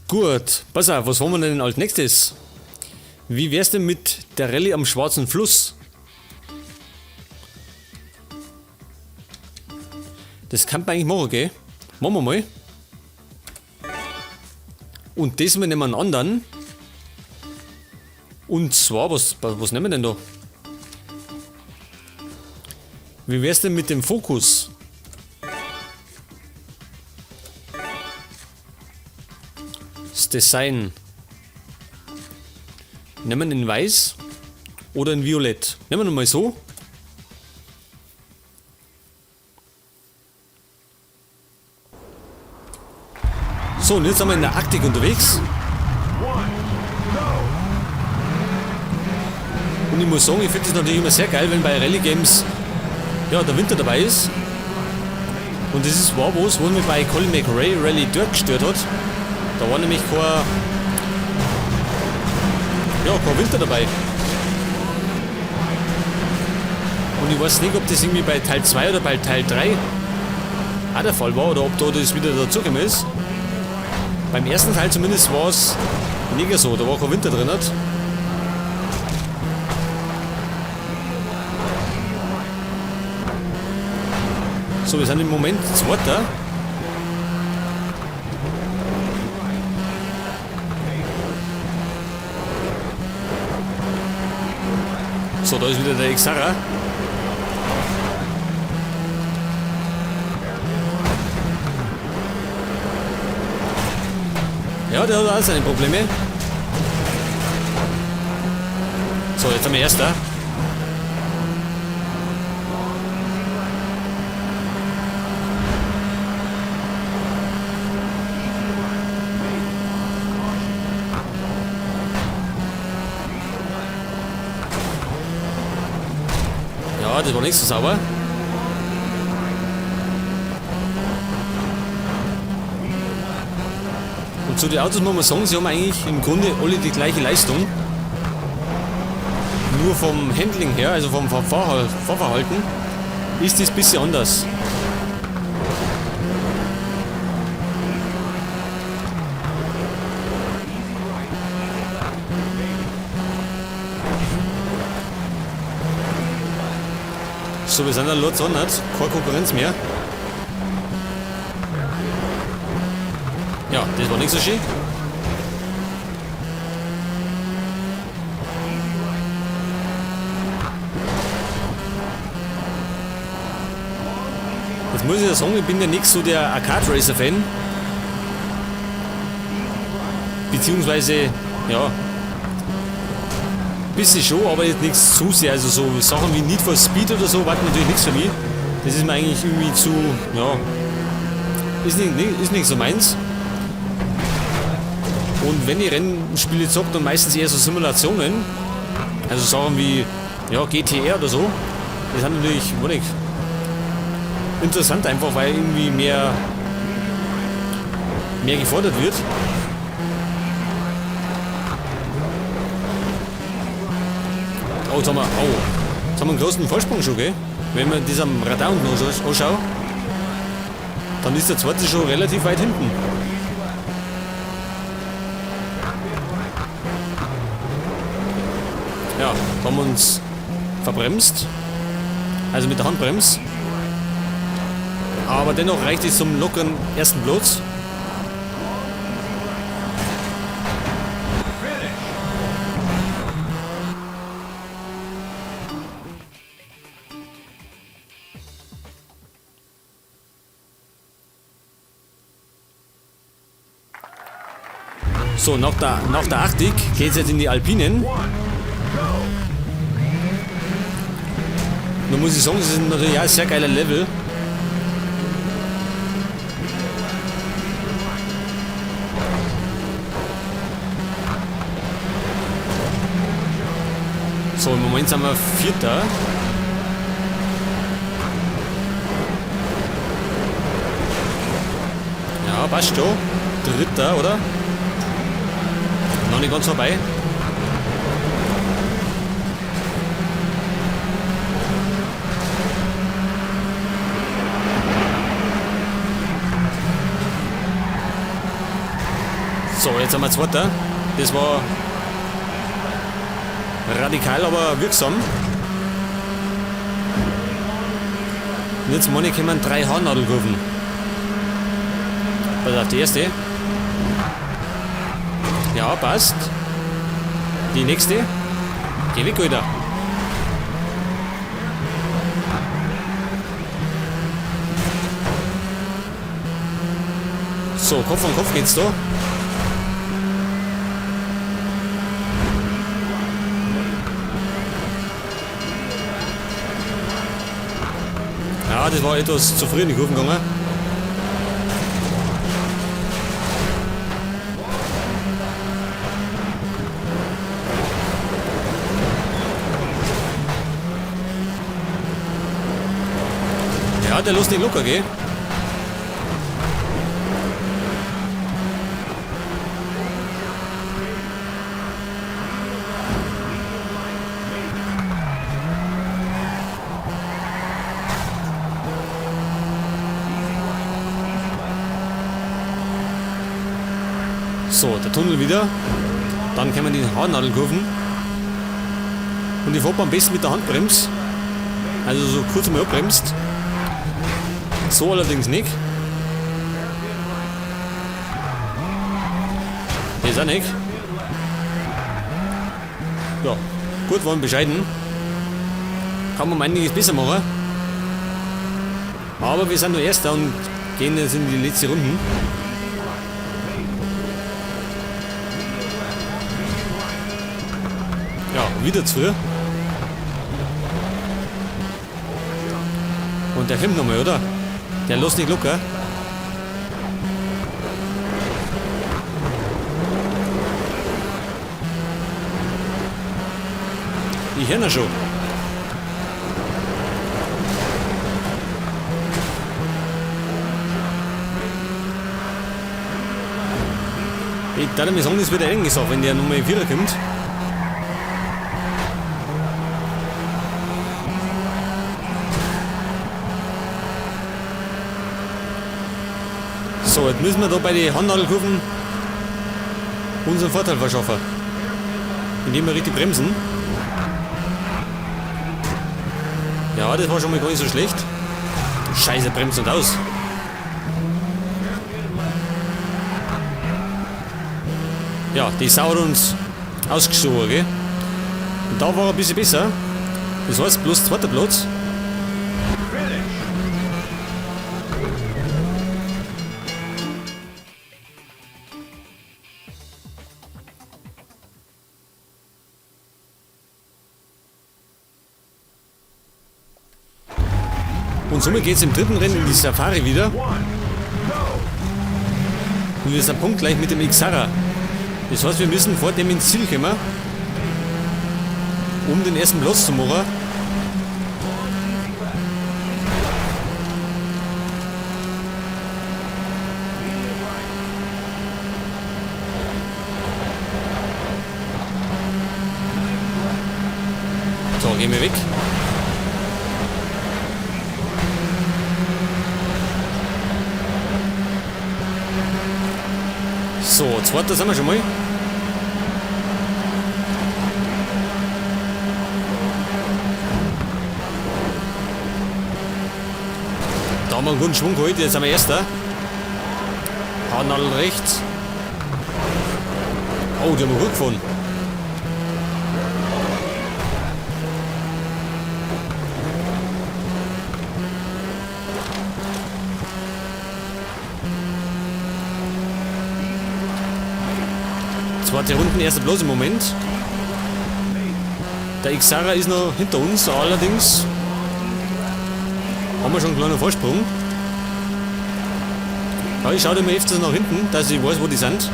Gut, pass auf, was haben wir denn als nächstes? Wie wär's denn mit der Rallye am Schwarzen Fluss? Das kann man eigentlich machen, gell? Machen wir mal. Und diesmal nehmen wir einen anderen. Und zwar, was nehmen wir denn da? Wie wär's denn mit dem Fokus? Das Design. Nehmen wir in Weiß oder in Violett? Nehmen wir mal so. So, und jetzt sind wir in der Arktik unterwegs. Und ich muss sagen, ich finde es natürlich immer sehr geil, wenn bei Rallye Games ja, der Winter dabei ist. Und das ist war was mich bei Colin McRae Rally Dirt gestört hat. Da war nämlich kein Winter dabei. Und ich weiß nicht, ob das irgendwie bei Teil 2 oder bei Teil 3 auch der Fall war oder ob da das wieder dazugekommen ist. Beim ersten Teil zumindest war es nicht so, da war kein Winter drin. So, wir sind im Moment Zweiter. So, da ist wieder der Xara. Ja, der hat auch seine Probleme. So, jetzt haben wir Erster. Ja, das war nicht so sauber. Und zu den Autos muss man sagen, sie haben eigentlich im Grunde alle die gleiche Leistung. Nur vom Handling her, also vom Fahrverhalten, ist das ein bisschen anders. So, wir sind da Lot 100, keine Konkurrenz mehr. Ja, das war nicht so schön. Jetzt muss ich ja sagen, ich bin ja nicht so der Arcade Racer Fan. Beziehungsweise, ja, bisschen schon, aber jetzt nichts zu sehr. Also so Sachen wie Need for Speed oder so warten natürlich nichts für mich. Das ist mir eigentlich irgendwie zu, ja, ist nicht so meins. Und wenn ich Rennspiele zocke, dann meistens eher so Simulationen. Also Sachen wie, ja, GTR oder so. Das ist natürlich, nicht interessant einfach, weil irgendwie mehr gefordert wird. Oh, jetzt haben wir einen großen Vorsprung schon, gell? Wenn man das am Radar unten anschaut, dann ist der zweite schon relativ weit hinten. Ja, da haben wir uns verbremst, also mit der Handbremse. Aber dennoch reicht es zum lockeren ersten Platz. So, nach der Arktik geht es jetzt in die Alpinen. Da muss ich sagen, es ist natürlich ein sehr geiler Level. So, im Moment sind wir Vierter. Ja, passt schon. Dritter, oder? Noch nicht ganz vorbei. So, jetzt haben wir Zweiter. Das war radikal, aber wirksam. Und jetzt meine ich, kommen 3 Haarnadelkurven. Pass auf, die erste. Ja, passt. Die nächste. Geh weg, Alter. So, Kopf an Kopf geht's da. Ja, das war etwas zu früh in die Kurven gegangen. Ja, der lässt nicht locker, gell? So, der Tunnel wieder. Dann kommen die Haarnadelkurven. Und ich fahre am besten mit der Handbremse. Also so kurz mal abbremst. So allerdings nicht. Das auch nicht. Ja, gut, waren bescheiden. Kann man einiges besser machen. Aber wir sind nur Erster und gehen jetzt in die letzte Runden. Ja, wieder zu früh. Und der kommt nochmal, oder? Der lässt nicht locker. Ich höre ihn schon. Ich darf mir sagen, das wird eng gesagt, wenn der Nummer 4 kommt. So, jetzt müssen wir da bei den Handnadelkurven unseren Vorteil verschaffen. Indem wir richtig bremsen. Ja, das war schon mal gar nicht so schlecht. Scheiße, bremst und aus. Ja, die Sau hat uns ausgestochen, gell? Und da war er ein bisschen besser. Das heißt, bloß zweiter Platz. Und somit geht es im dritten Rennen in die Safari wieder. Und wir sind punktgleich mit dem Xara. Das heißt, wir müssen vor dem ins Ziel kommen, um den ersten Platz zu machen. So, gehen wir weg. So, zweiter sind wir schon mal. Da haben wir einen guten Schwung geholt, jetzt sind wir Erster. Haarnadel rechts. Oh, die haben wir gut gefahren. Zweite Runden, erster Platz im Moment. Der Xara ist noch hinter uns, allerdings haben wir schon einen kleinen Vorsprung. Aber ich schaue immer öfters nach hinten, dass ich weiß, wo die sind.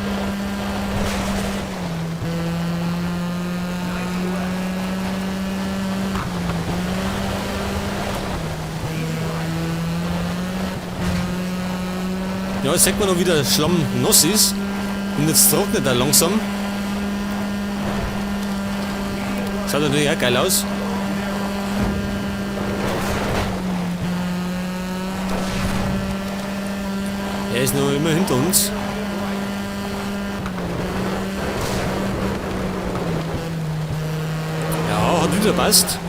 Ja, jetzt sieht man noch, wie der Schlamm nass ist. Und jetzt trocknet er langsam. Schaut natürlich auch geil aus. Er ist noch immer hinter uns. wieder passt.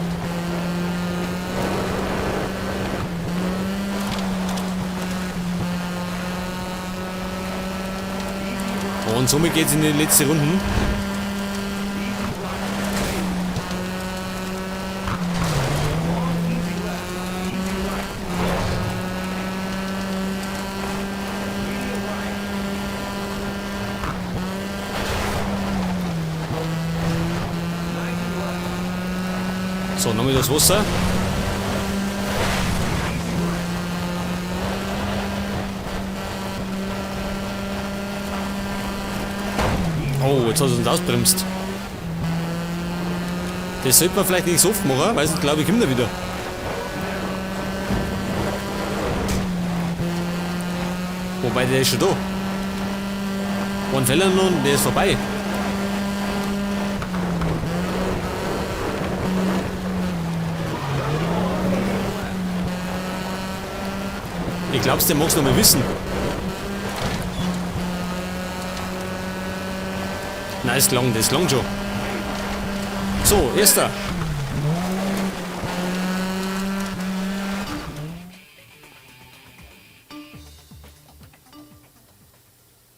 Und somit geht es in die letzte Runden. So, nochmal das Wasser. Oh, jetzt hat er uns ausbremst. Das sollte man vielleicht nicht so oft machen, weil sonst glaube ich kommt er wieder. Wobei der ist schon da. Ein Fehler noch und der ist vorbei. Ich glaub's, der mag's noch mal wissen. Nein, das lang schon. So, erster.